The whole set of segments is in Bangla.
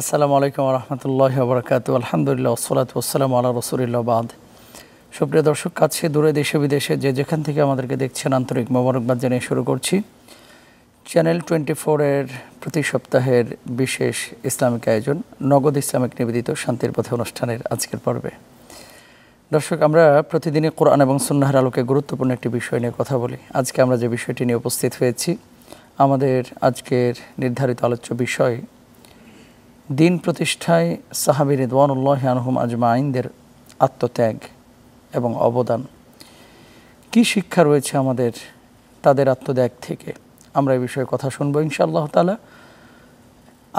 আসসালামু আলাইকুম ওয়া রাহমাতুল্লাহি ওয়া বারাকাতুহু। আলহামদুলিল্লাহ ওয়াসসালাতু ওয়াসসালামু আলা রাসূলিল্লাহ বাদ। সুপ্রিয় দর্শক, কাছে দূরে দেশে বিদেশে যে যেখান থেকে আমাদেরকে দেখছেন, আন্তরিক মোবারকবাদ জানিয়ে শুরু করছি চ্যানেল 24 এর প্রতি সপ্তাহের বিশেষ ইসলামিক আয়োজন নগদ ইসলামিক নিবেদিত শান্তির পথে অনুষ্ঠানের আজকের পর্বে। দর্শক, আমরা প্রতিদিনই কোরআন এবং সুন্নাহর আলোকে গুরুত্বপূর্ণ একটি বিষয় নিয়ে কথা বলি। আজকে আমরা যে বিষয়টি নিয়ে উপস্থিত হয়েছি, আমাদের আজকের নির্ধারিত আলোচ্য বিষয় দিন প্রতিষ্ঠায় সাহাবী রিদওয়ানুল্লাহি আনহুম আজমাইনদের আত্মত্যাগ এবং অবদান। কি শিক্ষা রয়েছে আমাদের তাদের আত্মত্যাগ থেকে, আমরা এই বিষয়ে কথা শুনবো ইনশাআল্লাহ তাআলা।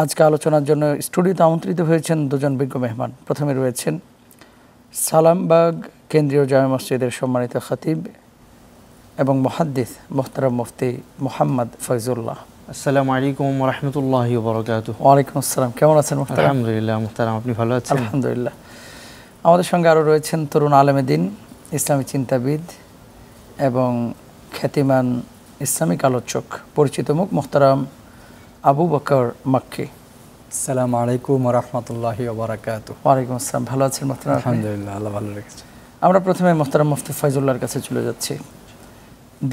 আজকে আলোচনার জন্য স্টুডিওতে আমন্ত্রিত হয়েছেন দুজন বিজ্ঞ মেহমান। প্রথমে রয়েছেন সালামবাগ কেন্দ্রীয় জামে মসজিদের সম্মানিত খতিব এবং মুহাদ্দিস মুহতারাম মুফতি মুহাম্মদ ফয়জুল্লাহ। আসসালামু আলাইকুম ওয়া রাহমাতুল্লাহি ওয়া বারাকাতুহু। ওয়া আলাইকুম আসসালাম। কেমন আছেন মুহতারাম? আলহামদুলিল্লাহ মুহতারাম, আপনি ভালো আছেন? আলহামদুলিল্লাহ। আমাদের সঙ্গে আরও রয়েছেন তরুণ আলেমে দ্বীন, ইসলামী চিন্তাবিদ এবং খ্যাতিমান ইসলামিক আলোচক, পরিচিত মুখ মুহতারাম আবু বকর মাক্কি। আসসালামু আলাইকুম ওয়া রাহমাতুল্লাহি ওয়া বারাকাতুহু। ওয়া আলাইকুম আসসালাম। ভালো আছেন মুহতারাম? আলহামদুলিল্লাহ, আল্লাহ ভালো রেখেছে। আমরা প্রথমে মুহতারাম মুফতি ফয়জুল্লাহর কাছে চলে যাচ্ছি।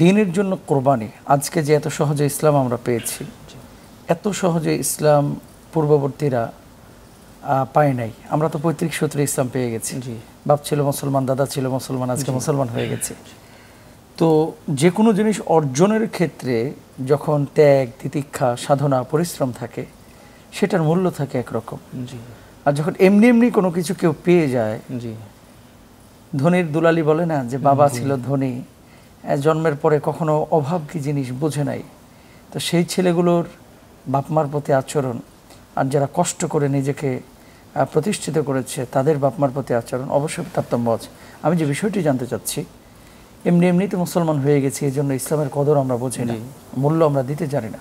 দ্বীনের জন্য কোরবানি, আজকে যে এত সহজে ইসলাম আমরা পেয়েছি, এত সহজে ইসলাম পূর্ববর্তীরা পায় নাই। আমরা তো পৈতৃক সূত্রে ইসলাম পেয়ে গেছি। বাপ ছিল মুসলমান, দাদা ছিল মুসলমান, আজকে মুসলমান হয়ে গেছে। তো যে কোনো জিনিস অর্জনের ক্ষেত্রে যখন ত্যাগ, তিতিক্ষা, সাধনা, পরিশ্রম থাকে, সেটার মূল্য থাকে একরকম। আর যখন এমনি এমনি কোনো কিছু কেউ পেয়ে যায়, ধনীর দুলালি বলে না, যে বাবা ছিল ধনী, জন্মের পরে কখনো অভাব কি জিনিস বুঝে নাই। তো সেই ছেলেগুলোর বাপমার প্রতি আচরণ, আর যারা কষ্ট করে নিজেকে প্রতিষ্ঠিত করেছে তাদের বাপমার প্রতি আচরণ অবশ্যই তারতম্য আছে। আমি যে বিষয়টি জানতে চাচ্ছি, এমনি এমনিতে মুসলমান হয়ে গেছি, এই জন্য ইসলামের কদর আমরা বুঝি না, মূল্য আমরা দিতে জানি না।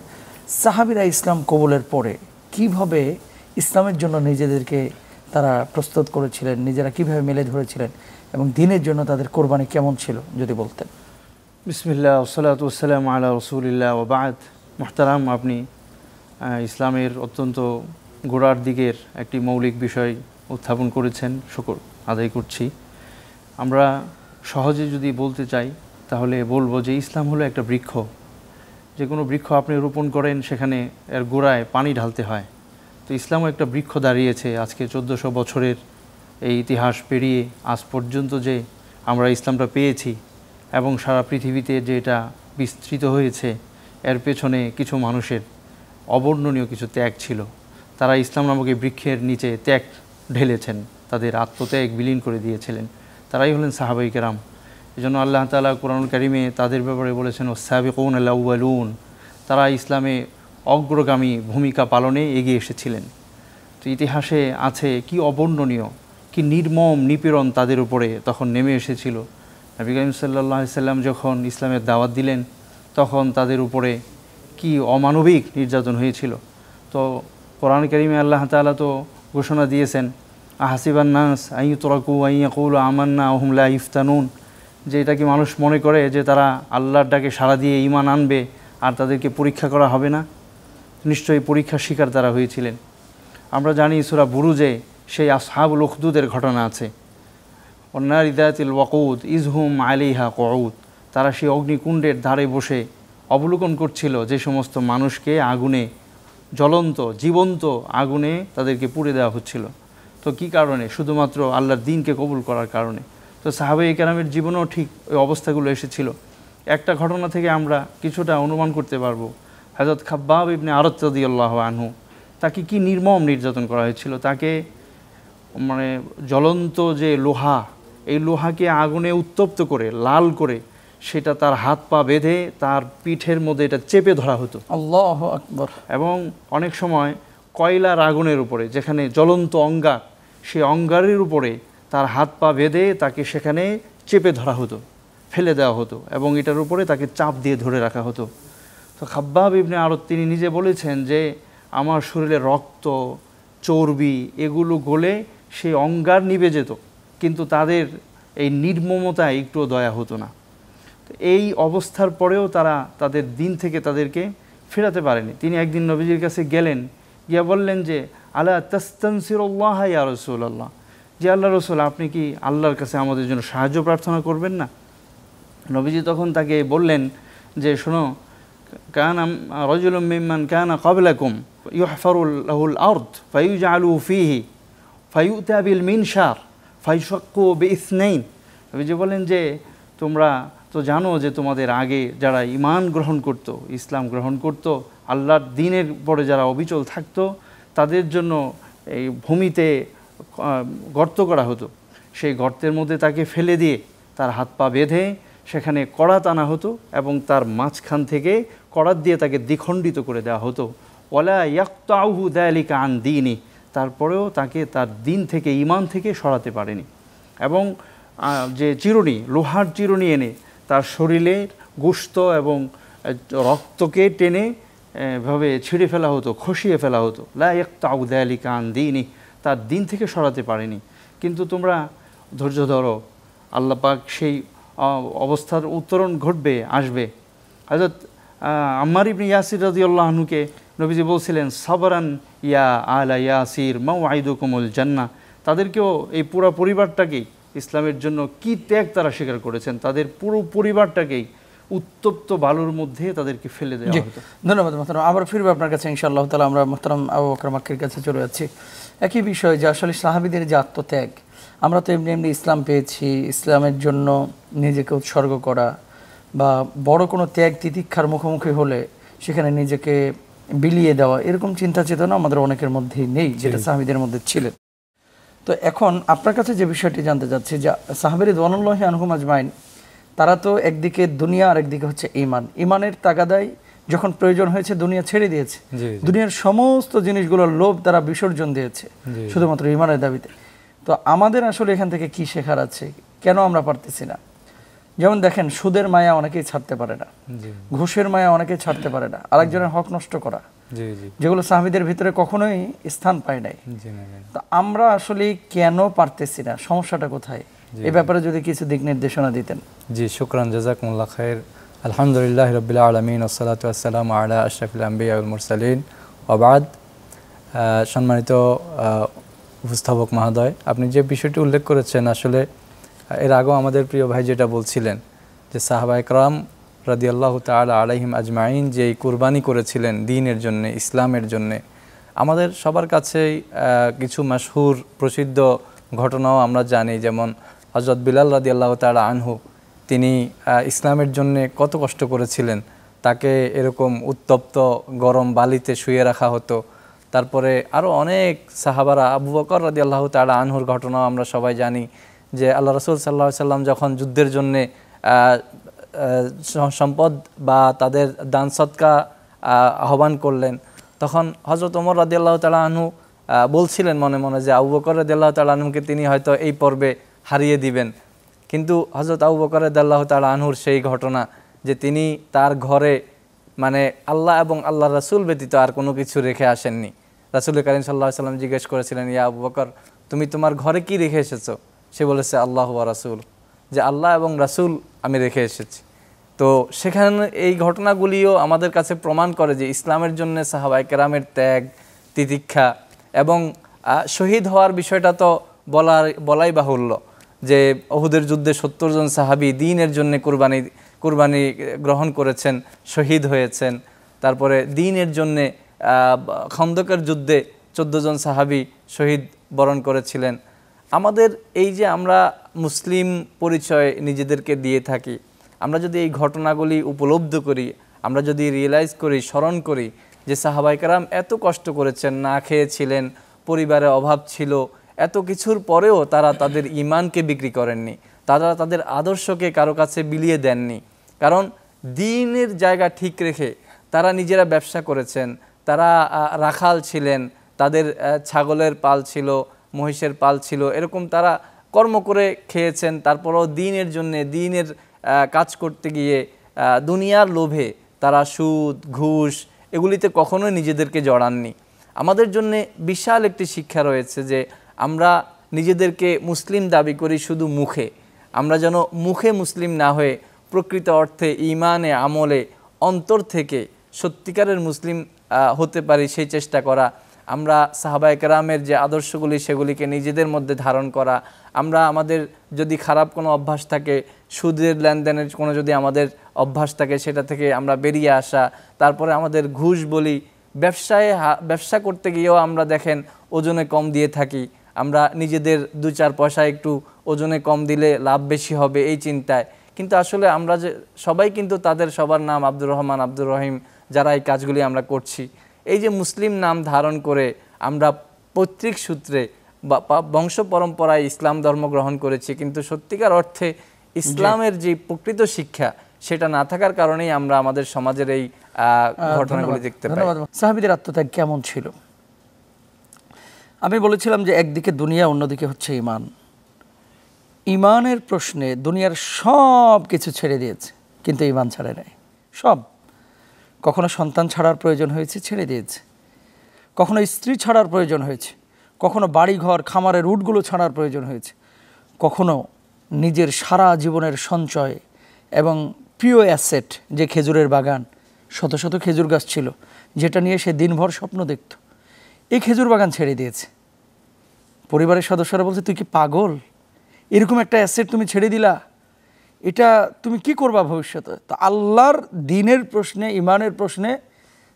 সাহাবীরা ইসলাম কবুলের পরে কিভাবে ইসলামের জন্য নিজেদেরকে তারা প্রস্তুত করেছিলেন, নিজেরা কিভাবে মেলে ধরেছিলেন, এবং দ্বীনের জন্য তাদের কোরবানি কেমন ছিল যদি বলতেন। বিসমিল্লাহ ওয়াসসালাতু ওয়াসসালামু আলা রাসূলিল্লাহ ওয়া বা'দ। মুহতারাম, আপনি ইসলামের অত্যন্ত গোড়ার দিকের একটি মৌলিক বিষয় উত্থাপন করেছেন, শুকর আদায় করছি। আমরা সহজে যদি বলতে চাই তাহলে বলবো যে ইসলাম হলো একটা বৃক্ষ। যে কোনো বৃক্ষ আপনি রোপণ করেন, সেখানে এর গোড়ায় পানি ঢালতে হয়। তো ইসলামও একটা বৃক্ষ দাঁড়িয়েছে আজকে 1400 বছরের এই ইতিহাস পেরিয়ে আজ পর্যন্ত যে আমরা ইসলামটা পেয়েছি এবং সারা পৃথিবীতে যে এটা বিস্তৃত হয়েছে, এর পেছনে কিছু মানুষের অবর্ণনীয় কিছু ত্যাগ ছিল। তারা ইসলাম নামক এই বৃক্ষের নিচে ত্যাগ ঢেলেছেন, তাদের আত্মত্যাগ বিলীন করে দিয়েছিলেন। তারাই হলেন সাহাবায়ে কেরাম। এই জন্য আল্লাহ তাআলা কোরআনুল কারীমে তাদের ব্যাপারে বলেছেন ওয়াস-সাবিকুনাল আউয়ালুন, তারা ইসলামে অগ্রগামী ভূমিকা পালনে এগিয়ে এসেছিলেন। তো ইতিহাসে আছে কি অবর্ণনীয়, কি নির্মম নিপীড়ন তাদের উপরে তখন নেমে এসেছিল। নবী করিম সাল্লাল্লাহু আলাইহি সাল্লাম যখন ইসলামের দাওয়াত দিলেন, তখন তাদের উপরে কি অমানবিক নির্যাতন হয়েছিল। তো কোরআন কারীমে আল্লাহ তাআলা তো ঘোষণা দিয়েছেন আহাসিবান নাস আন ইউতরাকু আন ইয়াকুলু আমান্না ওয়া হুম লা ইফতানুন, যে এটা কি মানুষ মনে করে যে তারা আল্লাহর ডাকে সাড়া দিয়ে ঈমান আনবে আর তাদেরকে পরীক্ষা করা হবে না? নিশ্চয়ই পরীক্ষার শিকার তারা হয়েছিলেন। আমরা জানি সূরা বুরুজে সেই আসহাবুল উখদুদের ঘটনা আছে। ওয়ান্নারি যাতিল ওয়াকুদ ইযহুম আলাইহা কুউদ, তারা সেই অগ্নিকুণ্ডের ধারে বসে অবলোকন করছিল যে সমস্ত মানুষকে আগুনে, জ্বলন্ত জীবন্ত আগুনে তাদেরকে পুড়ে দেওয়া হচ্ছিল। তো কি কারণে? শুধুমাত্র আল্লাহর দ্বীনকে কবুল করার কারণে। তো সাহাবায়ে কেরামের জীবনেও ঠিক ওই অবস্থাগুলো এসেছিল। একটা ঘটনা থেকে আমরা কিছুটা অনুমান করতে পারবো। হযরত খাব্বাব ইবনে আরত রাদিয়াল্লাহু আনহু, তাকে কি নির্মম নির্যাতন করা হয়েছিল। তাকে মানে জ্বলন্ত যে লোহা, এই লোহাকে আগুনে উত্তপ্ত করে লাল করে সেটা তার হাত পা বেঁধে তার পিঠের মধ্যে এটা চেপে ধরা হতো। আল্লাহু আকবার। এবং অনেক সময় কয়লার আগুনের উপরে, যেখানে জ্বলন্ত অঙ্গার, সেই অঙ্গারের উপরে তার হাত পা বেঁধে তাকে সেখানে চেপে ধরা হতো, ফেলে দেওয়া হতো, এবং এটার উপরে তাকে চাপ দিয়ে ধরে রাখা হতো। তো খাব্বাব ইবনে আরত তিনি নিজে বলেছেন যে আমার শরীরে রক্ত, চর্বি এগুলো গলে সেই অঙ্গার নিভে যেত, কিন্তু তাদের এই নির্মমতায় একটুও দয়া হতো না। তো এই অবস্থার পরেও তারা তাদের দিন থেকে তাদেরকে ফেরাতে পারেনি। তিনি একদিন নবীজির কাছে গেলেন, গিয়া বললেন যে আলা তাস্তানসিরুল্লাহ ইয়া রাসূলুল্লাহ, যে আল্লাহ রসুল আপনি কি আল্লাহর কাছে আমাদের জন্য সাহায্য প্রার্থনা করবেন না? নবীজি তখন তাকে বললেন যে শোনো, কানা রাজুলুম মিম্মান কানা ক্বাবলাকুম ইউহফারু লাহুল আরদ ফায়ুজআলু ফীহি ফায়ুতা বিল মিনশার ফায়ুশাক্কু বিইসনাইন। নবীজি বলেন যে তোমরা তো জানো যে তোমাদের আগে যারা ঈমান গ্রহণ করত, ইসলাম গ্রহণ করত, আল্লাহর দ্বীনের পরে যারা অবিচল থাকতো, তাদের জন্য এই ভূমিতে গর্ত করা হতো। সেই গর্তের মধ্যে তাকে ফেলে দিয়ে তার হাত পা বেঁধে সেখানে কড়াত আনা হতো এবং তার মাঝখান থেকে কড়াত দিয়ে তাকে দ্বিখণ্ডিত করে দেওয়া হতো। ওয়ালা ইয়াকতাউহু যালিকা আন দীনি, তারপরেও তাকে তার দিন থেকে, ঈমান থেকে সরাতে পারেনি। এবং যে চিরুনি, লোহার চিরুনি এনে তার শরীরের গোশত এবং রক্তকে টেনে ভাবে ছিঁড়ে ফেলা হতো, খসিয়ে ফেলা হতো। লা ইয়াকতাউ যালিকা আন দীনি, তার দিন থেকে সরাতে পারেনি। কিন্তু তোমরা ধৈর্য ধরো, আল্লাহ পাক সেই অবস্থার উত্তরণ ঘটবে, আসবে। হযরত আম্মার ইবনে ইয়াসির রাদিয়াল্লাহু আনহুকে নবীজি বলছিলেন, সাবরান ইয়া আলা ইয়াসির মাওয়াইদুকুমুল জান্নাহ। তাদেরকেও, এই পুরো পরিবারটাকেই ইসলামের জন্য কি ত্যাগ তারা স্বীকার করেছেন, তাদের পুরো পরিবারটাকেই উত্তপ্ত বালুর মধ্যে তাদেরকে ফেলে দেওয়া হতো। ধন্যবাদ মোহতারাম। আবার ফিরবো আপনার কাছে ইনশাআল্লাহ তাআলা। আমরা মোহতারাম আবু বকর মাক্কির কাছে চলে যাচ্ছি। একই বিষয় যে আসলে সাহাবীদের যে আত্মত্যাগ, আমরা তো এমনি এমনি ইসলাম পেয়েছি, ইসলামের জন্য নিজেকে উৎসর্গ করা বা বড় কোনো ত্যাগ তিতিক্ষার মুখোমুখি হলে সেখানে নিজেকে বিলিয়ে দেওয়া, এরকম চিন্তা চেতনা আমাদের অনেকের মধ্যেই নেই, যেটা সাহাবীদের মধ্যে ছিলেন। তো এখন আপনার কাছে যে বিষয়টি জানতে চাচ্ছি, যে সাহাবী রিদওয়ানুল্লাহি আনহুম আজমাইন, তারা তো একদিকে দুনিয়া আর একদিকে হচ্ছে ঈমান। ঈমানের তাগাদায় যখন প্রয়োজন হয়েছে দুনিয়া ছেড়ে দিয়েছে, দুনিয়ার সমস্ত জিনিসগুলোর লোভ তারা বিসর্জন দিয়েছে শুধুমাত্র ঈমানের দাবিতে। তো আমাদের আসলে এখান থেকে কি শেখার আছে, কেন আমরা পারতেছি না? যেমন দেখেন, সুদের মায়া অনেকেই ছাড়তে পারে না, ঘুষের মায়া অনেকেই ছাড়তে পারে না, আরেকজনের হক নষ্ট করা, যেগুলো সাহাবীদের ভিতরে কখনোই স্থান পায় নাই। তো আমরা আসলে কেন পারতেছি না, সমস্যাটা কোথায়? এই ব্যাপারে যদি কিছু দিক নির্দেশনা দিতেন। জি, শুকরান, জাযাকুমুল্লাহ খাইর। আলহামদুলিল্লাহি রাব্বিল আলামিন ওয়াসসালাতু ওয়াসসালামু আলা আশরাফিল আমবিয়া ওয়াল মুরসালিন ওয়া বাদ। সম্মানিত উপস্থাপক মহোদয়, আপনি যে বিষয়টি উল্লেখ করেছেন, আসলে এর আগেও আমাদের প্রিয় ভাই যেটা বলছিলেন যে সাহাবায়ে কেরাম রাদিয়াল্লাহু তাআলা আলাইহিম আজমাইন যে কুরবানি করেছিলেন দ্বীনের জন্য, ইসলামের জন্য, আমাদের সবার কাছেই কিছু মাশহুর প্রসিদ্ধ ঘটনাও আমরা জানি। যেমন হযরত বিলাল রাদিয়াল্লাহু তাআলা আনহু, তিনি ইসলামের জন্য কত কষ্ট করেছিলেন। তাকে এরকম উত্তপ্ত গরম বালিতে শুয়ে রাখা হতো। তারপরে আরও অনেক সাহাবারা, আবু বকর রাদিয়াল্লাহু তাআলা আনহুর ঘটনাও আমরা সবাই জানি, যে আল্লাহ রাসূল সাল্লাল্লাহু আলাইহি সাল্লাম যখন যুদ্ধের জন্যে সম্পদ বা তাদের দান সদকা আহ্বান করলেন, তখন হযরত ওমর রাদিয়াল্লাহু তাআলা আনহু বলছিলেন মনে মনে যে আবু বকর রাদিয়াল্লাহু তাআলা আনহুকে তিনি হয়তো এই পর্বে হারিয়ে দিবেন। কিন্তু হযরত আবু বকর রাদিয়াল্লাহু তাআলা আনহুর সেই ঘটনা যে তিনি তার ঘরে মানে আল্লাহ এবং আল্লাহর রাসূল ব্যতীত আর কোনো কিছু রেখে আসেননি। রাসূল কারীম সাল্লাল্লাহু আলাইহি সাল্লাম জিজ্ঞেস করেছিলেন, ইয়া আবু বকর, তুমি তোমার ঘরে কি রেখে এসেছো? সে বলেছে, আল্লাহ ওয়া রাসূল, যে আল্লাহ এবং রাসূল আমি রেখে এসেছি। তো সেখানে এই ঘটনাগুলিও আমাদের কাছে প্রমাণ করে যে ইসলামের জন্য সাহাবায়ে কেরামের ত্যাগ, তিতিক্ষা এবং শহীদ হওয়ার বিষয়টা তো বলাই বাহুল্য, যে উহুদের যুদ্ধে 70 জন সাহাবী দ্বীনের জন্য কুরবানি গ্রহণ করেছেন, শহীদ হয়েছেন। তারপরে দ্বীনের জন্য খন্দকের যুদ্ধে 14 জন সাহাবী শহীদ বরণ করেছিলেন। আমাদের এই যে আমরা মুসলিম পরিচয় নিজেদেরকে দিয়ে থাকি, আমরা যদি এই ঘটনাগুলি উপলব্ধ করি, আমরা যদি রিয়েলাইজ করি, স্মরণ করি যে সাহাবায়ে কেরাম এত কষ্ট করেছেন, না খেয়েছিলেন, পরিবারে অভাব ছিল, এত কিছুর পরেও তারা তাদের ঈমানকে বিক্রি করেননি, তারা তাদের আদর্শকে কারো কাছে বিলিয়ে দেননি। কারণ দ্বীনের জায়গা ঠিক রেখে তারা নিজেরা ব্যবসা করেছেন, তারা রাখাল ছিলেন, তাদের ছাগলের পাল ছিল, মহিষের পাল ছিল, এরকম তারা কর্ম করে খেয়েছেন। তারপরও দ্বীনের জন্যে, দ্বীনের কাজ করতে গিয়ে দুনিয়ার লোভে তারা সুদ, ঘুষ এগুলিতে কখনোই নিজেদেরকে জড়াননি। আমাদের জন্যে বিশাল একটি শিক্ষা রয়েছে যে আমরা নিজেদেরকে মুসলিম দাবি করি শুধু মুখে, আমরা যেন মুখে মুসলিম না হয়ে প্রকৃত অর্থে ঈমানে, আমলে, অন্তর থেকে সত্যিকারের মুসলিম হতে পারি সেই চেষ্টা করা। আমরা সাহাবায়ে কেরামের যে আদর্শগুলি সেগুলিকে নিজেদের মধ্যে ধারণ করা, আমরা আমাদের যদি খারাপ কোনো অভ্যাস থাকে, সুদের লেনদেনের কোনো যদি আমাদের অভ্যাস থাকে, সেটা থেকে আমরা বেরিয়ে আসা। তারপরে আমাদের ঘুষ বলি, ব্যবসা করতে গিয়েও আমরা দেখেন ওজনে কম দিয়ে থাকি, আমরা নিজেদের 2-4 পয়সা একটু ওজনে কম দিলে লাভ বেশি হবে এই চিন্তায়। কিন্তু আসলে আমরা যে সবাই কিন্তু তাদের সবার নাম আব্দুর রহমান, আব্দুর রহিম, যারা এই কাজগুলি আমরা করছি, এই যে মুসলিম নাম ধারণ করে আমরা পৈতৃক সূত্রে বা বংশ পরম্পরায় ইসলাম ধর্ম গ্রহণ করেছি, কিন্তু সত্যিকার অর্থে ইসলামের যে প্রকৃত শিক্ষা সেটা না থাকার কারণেই আমরা আমাদের সমাজের এই ঘটনাগুলি দেখতে পাই। সাহাবীদের আত্মত্যাগ কেমন ছিল? আমি বলেছিলাম যে একদিকে দুনিয়া, অন্যদিকে হচ্ছে ঈমান। ঈমানের প্রশ্নে দুনিয়ার সব কিছু ছেড়ে দিয়েছে, কিন্তু ঈমান ছাড়ে নাই। সব, কখনো সন্তান ছাড়ার প্রয়োজন হয়েছে, ছেড়ে দিয়েছে। কখনো স্ত্রী ছাড়ার প্রয়োজন হয়েছে, কখনো বাড়িঘর খামারের রুটগুলো ছাড়ার প্রয়োজন হয়েছে, কখনো নিজের সারা জীবনের সঞ্চয় এবং প্রিয় অ্যাসেট যে খেজুরের বাগান, শত শত খেজুর গাছ ছিল যেটা নিয়ে সে দিনভর স্বপ্ন দেখত, এই খেজুর বাগান ছেড়ে দিয়েছে। পরিবারের সদস্যরা বলছে, তুই কি পাগল? এরকম একটা অ্যাসেট তুমি ছেড়ে দিলা, এটা তুমি কি করবা ভবিষ্যতে? তো আল্লাহর দ্বীনের প্রশ্নে, ঈমানের প্রশ্নে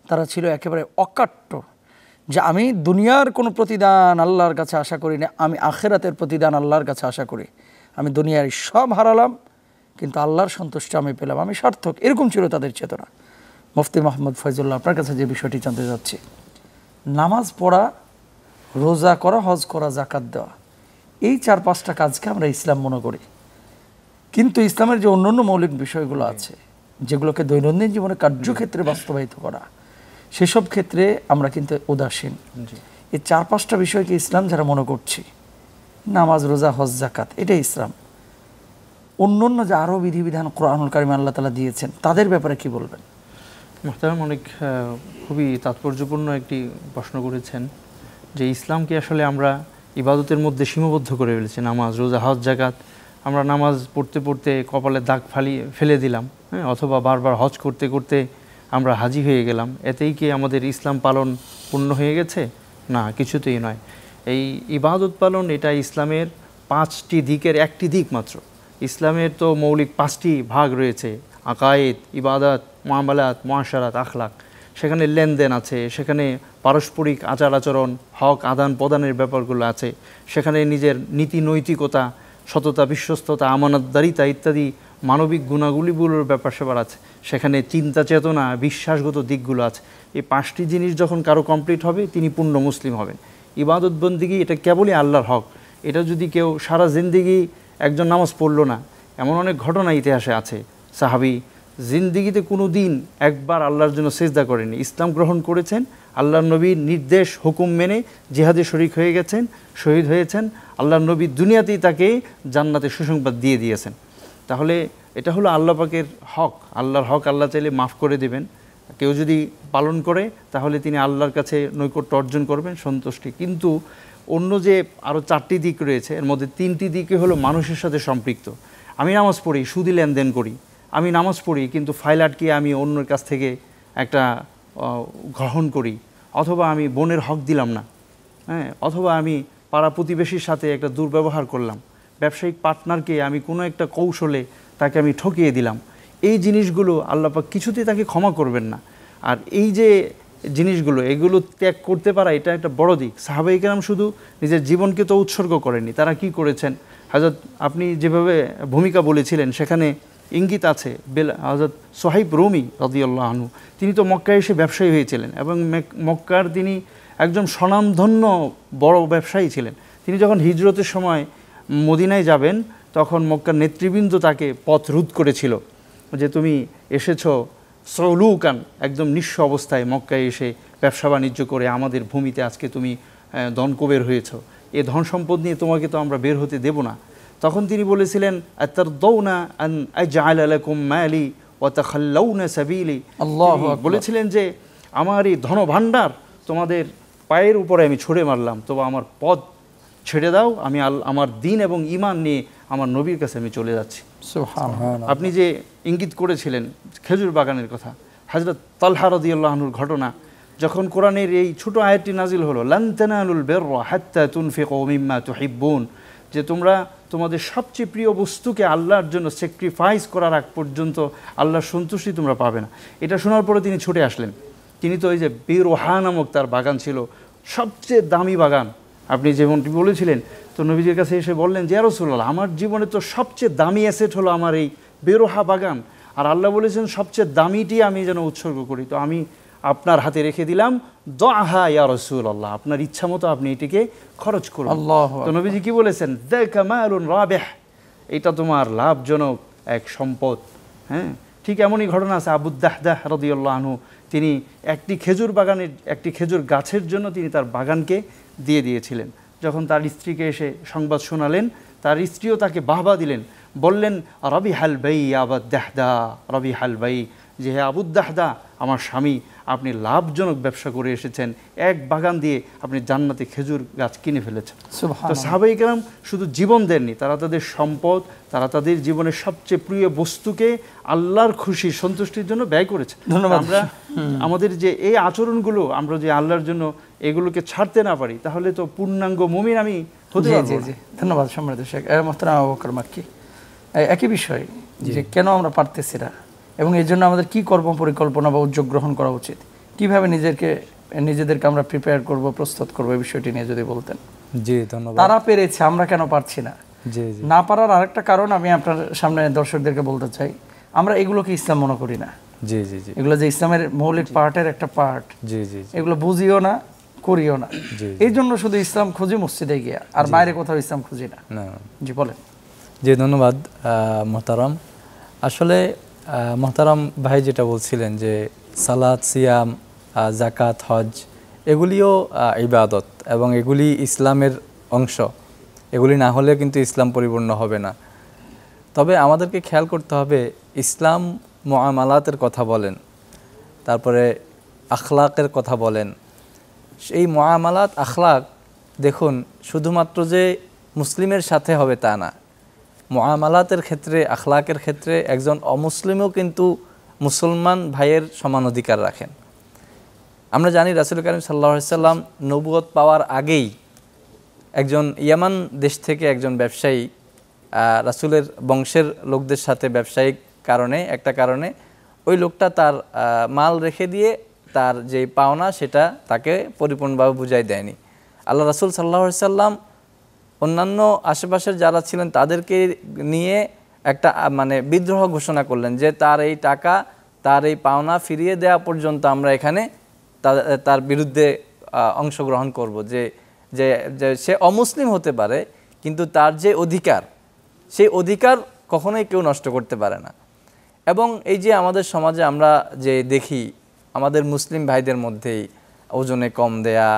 তারা ছিল একেবারে অকাট্য, যে আমি দুনিয়ার কোনো প্রতিদান আল্লাহর কাছে আশা করি না, আমি আখিরাতের প্রতিদান আল্লাহর কাছে আশা করি। আমি দুনিয়ার সব হারালাম, কিন্তু আল্লাহর সন্তুষ্টি আমি পেলাম, আমি সার্থক। এরকম ছিল তাদের চেতনা। মুফতি মোহাম্মদ ফয়জুল্লাহ, আপনার কাছে যে বিষয়টি জানতে যাচ্ছি, নামাজ পড়া, রোজা করা, হজ করা, জাকাত দেওয়া, এই 4-5টা কাজকে আমরা ইসলাম মনে করি, কিন্তু ইসলামের যে অন্যান্য মৌলিক বিষয়গুলো আছে যেগুলোকে দৈনন্দিন জীবনে কার্যক্ষেত্রে বাস্তবায়িত করা, সেসব ক্ষেত্রে আমরা কিন্তু উদাসীন। এই 4-5টা বিষয়কে ইসলাম যারা মনে করছি, নামাজ, রোজা, হজ, জাকাত, এটাই ইসলাম। অন্যান্য যে আরও বিধিবিধান কোরআনুল কারিমে আল্লাহ তাআলা দিয়েছেন, তাদের ব্যাপারে কি বলবেন? মুহতারাম, অনেক খুবই তাৎপর্যপূর্ণ একটি প্রশ্ন করেছেন, যে ইসলামকে আসলে আমরা ইবাদতের মধ্যে সীমাবদ্ধ করে ফেলেছি। নামাজ, রোজা, হজ, জাকাত, আমরা নামাজ পড়তে পড়তে কপালে দাগ ফেলে দিলাম, হ্যাঁ, অথবা বারবার হজ করতে করতে আমরা হাজি হয়ে গেলাম। এতেই কি আমাদের ইসলাম পালন পূর্ণ হয়ে গেছে? না, কিছুতেই নয়। এই ইবাদত পালন, এটা ইসলামের 5টি দিকের একটি দিক মাত্র। ইসলামের তো মৌলিক 5টি ভাগ রয়েছে: আকায়েদ, ইবাদত, মুআমালাত, মুআশারাত, আখলাক। সেখানে লেনদেন আছে, সেখানে পারস্পরিক আচার আচরণ, হক আদান প্রদানের ব্যাপারগুলো আছে, সেখানে নিজের নীতি নৈতিকতা, সততা, বিশ্বস্ততা, আমানতদারিতা ইত্যাদি মানবিক গুণাগুলিগুলোর ব্যাপার স্যাপার আছে, সেখানে চিন্তা চেতনা, বিশ্বাসগত দিকগুলো আছে। এই 5টি জিনিস যখন কারো কমপ্লিট হবে, তিনি পূর্ণ মুসলিম হবেন। ইবাদত বন্দিগি এটা কেবলই আল্লাহর হক। এটা যদি কেউ সারা জিন্দিগি একজন নামাজ পড়লো না, এমন অনেক ঘটনা ইতিহাসে আছে। সাহাবী জিন্দিগিতে কোনো দিন একবার আল্লাহর জন্য সেজদা করেনি, ইসলাম গ্রহণ করেছেন, আল্লাহর নবীর নির্দেশ হুকুম মেনে জিহাদে শরীক হয়ে গেছেন, শহীদ হয়েছেন। আল্লাহর নবী দুনিয়াতেই তাকে জান্নাতে সুসংবাদ দিয়ে দিয়েছেন। তাহলে এটা হলো আল্লাহ পাকের হক। আল্লাহর হক আল্লাহ চাইলে মাফ করে দেবেন। কেউ যদি পালন করে তাহলে তিনি আল্লাহর কাছে নৈকট্য অর্জন করবেন, সন্তুষ্টি। কিন্তু অন্য যে আরও 4টি দিক রয়েছে, এর মধ্যে 3টি দিকে হলো মানুষের সাথে সম্পৃক্ত। আমি নামাজ পড়ি, সুদি লেনদেন করি। আমি নামাজ পড়ি, কিন্তু ফাইল আটকিয়ে আমি অন্যের কাছ থেকে একটা গ্রহণ করি, অথবা আমি বোনের হক দিলাম না, হ্যাঁ, অথবা আমি পাড়া প্রতিবেশীর সাথে একটা দুর্ব্যবহার করলাম, ব্যবসায়িক পার্টনারকে আমি কোনো একটা কৌশলে তাকে আমি ঠকিয়ে দিলাম। এই জিনিসগুলো আল্লাহ পাক কিছুতেই তাকে ক্ষমা করবেন না। আর এই যে জিনিসগুলো, এগুলো ত্যাগ করতে পারা, এটা একটা বড় দিক। সাহাবায়ে কেরাম শুধু নিজের জীবনকে তো উৎসর্গ করেননি, তারা কি করেছেন? হযরত আপনি যেভাবে ভূমিকা বলেছিলেন, সেখানে ইঙ্গিত আছে। হযরত সোহাইব রুমি রাদিয়াল্লাহু আনহু, তিনি তো মক্কায় এসে ব্যবসায়ী হয়েছিলেন এবং মক্কার তিনি একজন স্বনামধন্য বড় ব্যবসায়ী ছিলেন। তিনি যখন হিজরতের সময় মদিনায় যাবেন, তখন মক্কার নেতৃবৃন্দ তাকে পথ রোধ করেছিল, যে তুমি এসেছো সৌলুকান, একদম নিঃস্ব অবস্থায় মক্কায় এসে ব্যবসা বাণিজ্য করে আমাদের ভূমিতে আজকে তুমি ধনকুবের হয়েছ, এ ধন সম্পদ নিয়ে তোমাকে তো আমরা বের হতে দেব না। তখন তিনি বলেছিলেন, আতারদাউনা আন আজআলা লাকুম মালি ওয়া তাখাল্লাউনা সাবিলি। আল্লাহু আকবার। বলেছিলেন যে আমার এই ধনভাণ্ডার তোমাদের পায়ের উপরে আমি ছুঁড়ে মারলাম, তবে আমার পথ ছেড়ে দাও, আমি আমার দ্বীন এবং ঈমান নিয়ে আমার নবীর কাছে আমি চলে যাচ্ছি। সুবহানাল্লাহ। আপনি যে ইঙ্গিত করেছিলেন খেজুর বাগানের কথা, হযরত তালহা রাদিয়াল্লাহু আনহুর ঘটনা, যখন কোরআনের এই ছোট আয়াতটি নাজিল হলো, লান তানালুল বিররা হাত্তা তুনফিকু মিম্মা তুহিব্বুন, যে তোমরা তোমাদের সবচেয়ে প্রিয় বস্তুকে আল্লাহর জন্য স্যাক্রিফাইস করার আগ পর্যন্ত আল্লাহর সন্তুষ্টি তোমরা পাবে না। এটা শোনার পরে তিনি ছুটে আসলেন। তিনি তো এই যে বিরোহা নামক তার বাগান ছিল, সবচেয়ে দামি বাগান, আপনি যেমনটি বলেছিলেন। তো নবীজির কাছে এসে বললেন যে ইয়া রাসূলুল্লাহ, আমার জীবনে তো সবচেয়ে দামি অ্যাসেট হলো আমার এই বিরোহা বাগান, আর আল্লাহ বলেছেন সবচেয়ে দামিটি আমি যেন উৎসর্গ করি, তো আমি আপনার হাতে রেখে দিলাম, দআহা ইয়া রাসূলুল্লাহ, আপনার ইচ্ছা মতো আপনি এটিকে খরচ করুন। তো নবীজি কি বলেছেন, যাকা মালুন রাবিহ, এটা তোমার লাভজনক এক সম্পদ। হ্যাঁ, ঠিক এমনই ঘটনা আছে আবু দাহদাহ রাদিয়াল্লাহু আনহু, তিনি একটি খেজুর গাছের জন্য তিনি তার বাগানকে দিয়ে দিয়েছিলেন। যখন তার স্ত্রীকে এসে সংবাদ শোনালেন, তার স্ত্রীও তাকে বাহবা দিলেন, বললেন রবিহাল বাই আবু দাহদা, রবিহাল বাই, যে হে আবু দাহদা, আমার স্বামী, আপনি লাভজনক ব্যবসা করে এসেছেন, এক বাগান দিয়ে আপনি জান্নাতে খেজুর গাছ কিনে ফেলেছেন। তো সাহাবায়ে কেরাম শুধু জীবন দেননি, তারা তাদের সম্পদ, তারা তাদের জীবনের সবচেয়ে প্রিয় বস্তুকে আল্লাহর খুশি সন্তুষ্টির জন্য ব্যয় করেছে। আমরা আমাদের যে এই আচরণগুলো, আমরা যে আল্লাহর জন্য এগুলোকে ছাড়তে না পারি, তাহলে তো পূর্ণাঙ্গ মুমিন আমি হতে পারবো না। ধন্যবাদ সম্মানিত শেখ মোহতারাম আবু বকর মাক্কি। একই বিষয় যে কেন আমরা পারতেছি না এবং এই জন্য আমাদের কি কর্ম পরিকল্পনা বা উদ্যোগ গ্রহণ করা উচিত, কিভাবে নিজেদেরকে আমরা প্রিপেয়ার করব, প্রস্তুত করবো, এই বিষয়টি নিয়ে যদি বলতেন। জি ধন্যবাদ। তারা পেরেছে, আমরা কেন পারছি না? না পারার আরেকটা কারণ আমি আপনার সামনে দর্শকদেরকে বলতে চাই, আমরা এগুলোকে ইসলাম মনে করি না। এগুলো যে ইসলামের মৌলিক পার্টের একটা পার্ট, এগুলো বুঝিও না, করিও না। এই জন্য শুধু ইসলাম খুঁজি মসজিদে গিয়া, আর বাইরে কোথাও ইসলাম খুঁজি না। জি বলেন। জি ধন্যবাদ মোহতারাম। আসলে মোহতারাম ভাই যেটা বলছিলেন যে সালাত, সিয়াম, জাকাত, হজ, এগুলিও ইবাদত এবং এগুলি ইসলামের অংশ। এগুলি না হলে কিন্তু ইসলাম পরিপূর্ণ হবে না। তবে আমাদেরকে খেয়াল করতে হবে, ইসলাম মুআমালাতের কথা বলেন, তারপরে আখলাকের কথা বলেন। এই মুআমালাত, আখলাক, দেখুন শুধুমাত্র যে মুসলিমের সাথে হবে তা না। মুআমালাতের ক্ষেত্রে, আখলাকের ক্ষেত্রে একজন অমুসলিমও কিন্তু মুসলমান ভাইয়ের সমান অধিকার রাখেন। আমরা জানি রাসূল কারীম সাল্লাল্লাহু আলাইহি সাল্লাম নবুয়ত পাওয়ার আগেই একজন ইয়ামান দেশ থেকে একজন ব্যবসায়ী, রাসূলের বংশের লোকদের সাথে ব্যবসায়িক কারণে ওই লোকটা তার মাল রেখে দিয়ে তার যে পাওনা সেটা তাকে পরিপূর্ণভাবে বুঝাই দেয়নি। আল্লাহ রাসূল সাল্লাল্লাহু আলাইহি সাল্লাম অন্যান্য আশেপাশের যারা ছিলেন তাদেরকে নিয়ে একটা বিদ্রোহ ঘোষণা করলেন যে তার এই টাকা, তার এই পাওনা ফিরিয়ে দেওয়া পর্যন্ত আমরা এখানে তার বিরুদ্ধে অংশগ্রহণ করব। যে সে অমুসলিম হতে পারে, কিন্তু তার যে অধিকার, সেই অধিকার কখনোই কেউ নষ্ট করতে পারে না। এবং এই যে আমাদের সমাজে আমরা যে দেখি, আমাদের মুসলিম ভাইদের মধ্যেই ওজনে কম দেয়া,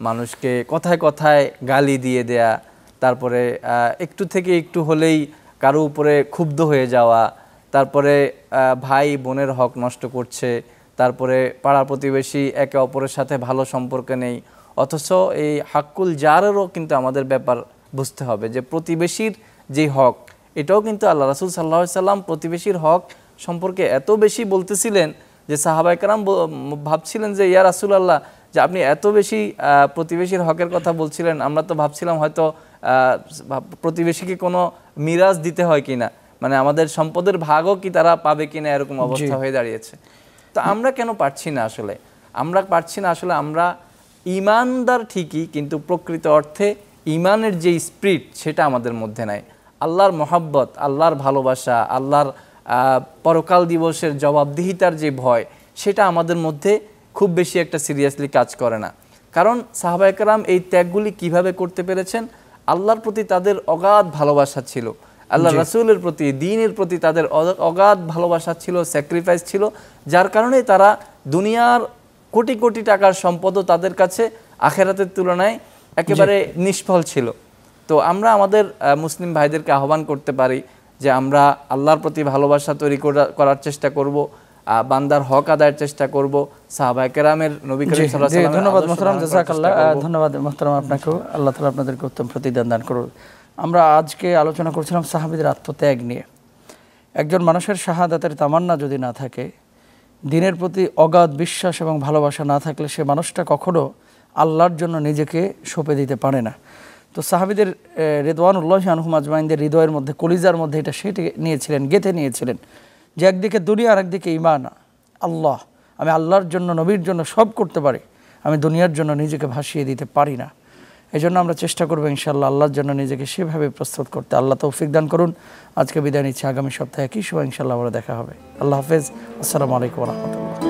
মানুষকে কথায় কথায় গালি দিয়ে দেয়া, তারপরে একটু থেকে একটু হলেই কারো উপরে ক্ষুব্ধ হয়ে যাওয়া, তারপরে ভাই বোনের হক নষ্ট করছে, তারপরে পাড়া প্রতিবেশী একে অপরের সাথে ভালো সম্পর্ক নেই। অথচ এই হাক্কুল জারেরও কিন্তু আমাদের ব্যাপার বুঝতে হবে যে প্রতিবেশীর যে হক, এটাও কিন্তু আল্লাহ রাসূল সাল্লাল্লাহু আলাইহি সাল্লাম প্রতিবেশীর হক সম্পর্কে এত বেশি বলতেছিলেন যে সাহাবায়ে কেরাম ভাবছিলেন যে ইয়া রাসূলুল্লাহ, যে আপনি এত বেশি প্রতিবেশীর হকের কথা বলছিলেন, আমরা তো ভাবছিলাম হয়তো প্রতিবেশীকে কোনো মিরাজ দিতে হয় কিনা, আমাদের সম্পদের ভাগও কি তারা পাবে কিনা, এরকম অবস্থা হয়ে দাঁড়িয়েছে। তো আমরা কেন পারছি না? আসলে আমরা ঈমানদার ঠিকই, কিন্তু প্রকৃত অর্থে ঈমানের যে স্পিরিট সেটা আমাদের মধ্যে নাই। আল্লাহর মহব্বত, আল্লাহর ভালোবাসা, আল্লাহর পরকাল দিবসের জবাবদিহিতার যে ভয়, সেটা আমাদের মধ্যে খুব বেশি একটা সিরিয়াসলি কাজ করে না। কারণ সাহাবায়ে কেরাম এই ত্যাগগুলি কিভাবে করতে পেরেছেন? আল্লাহর প্রতি তাদের অগাধ ভালোবাসা ছিল, আল্লাহ রাসূলের প্রতি, দ্বীনের প্রতি তাদের অগাধ ভালোবাসা ছিল, স্যাক্রিফাইস ছিল, যার কারণে তারা দুনিয়ার কোটি কোটি টাকার সম্পদও তাদের কাছে আখেরাতের তুলনায় একেবারে নিষ্ফল ছিল। তো আমরা আমাদের মুসলিম ভাইদেরকে আহ্বান করতে পারি যে আমরা আল্লাহর প্রতি ভালোবাসা তৈরি করার চেষ্টা করব, বান্দার হক আদায়ের চেষ্টা করব, সাহাবায়ে কেরামের নবী করিম সাল্লাল্লাহু আলাইহি ওয়াসাল্লাম। ধন্যবাদ মোহতারাম, জাযাকাল্লাহ। ধন্যবাদ মোহতারাম আপনাকেও, আল্লাহ তাআলা আপনাদেরকে উত্তম প্রতিদান দান করুন। আমরা আজকে আলোচনা করছিলাম সাহাবীদের আত্মত্যাগ নিয়ে। একজন মানুষের শাহাদাতের তামান্না যদি না থাকে, দিনের প্রতি অগাধ বিশ্বাস এবং ভালোবাসা না থাকলে সে মানুষটা কখনো আল্লাহর জন্য নিজেকে সঁপে দিতে পারে না। তো সাহাবীদের রিদওয়ানুল্লাহি আনহুম আজমাইনদের হৃদয়ের মধ্যে, কলিজার মধ্যে এটা সেটে নিয়েছিলেন, গেঁথে নিয়েছিলেন যে একদিকে দুনিয়া আর একদিকে ঈমান। আল্লাহ, আমি আল্লাহর জন্য, নবীর জন্য সব করতে পারি, আমি দুনিয়ার জন্য নিজেকে ভাসিয়ে দিতে পারি না। এই জন্য আমরা চেষ্টা করবো ইনশাআল্লাহ আল্লাহর জন্য নিজেকে সেভাবে প্রস্তুত করতে। আল্লাহ তৌফিক দান করুন। আজকে বিদায় নিচ্ছি, আগামী সপ্তাহে একই সময় ইনশাআল্লাহ আবার দেখা হবে। আল্লাহ হাফেজ। আসসালামু আলাইকুম ওয়া রাহমাতুল্লাহ।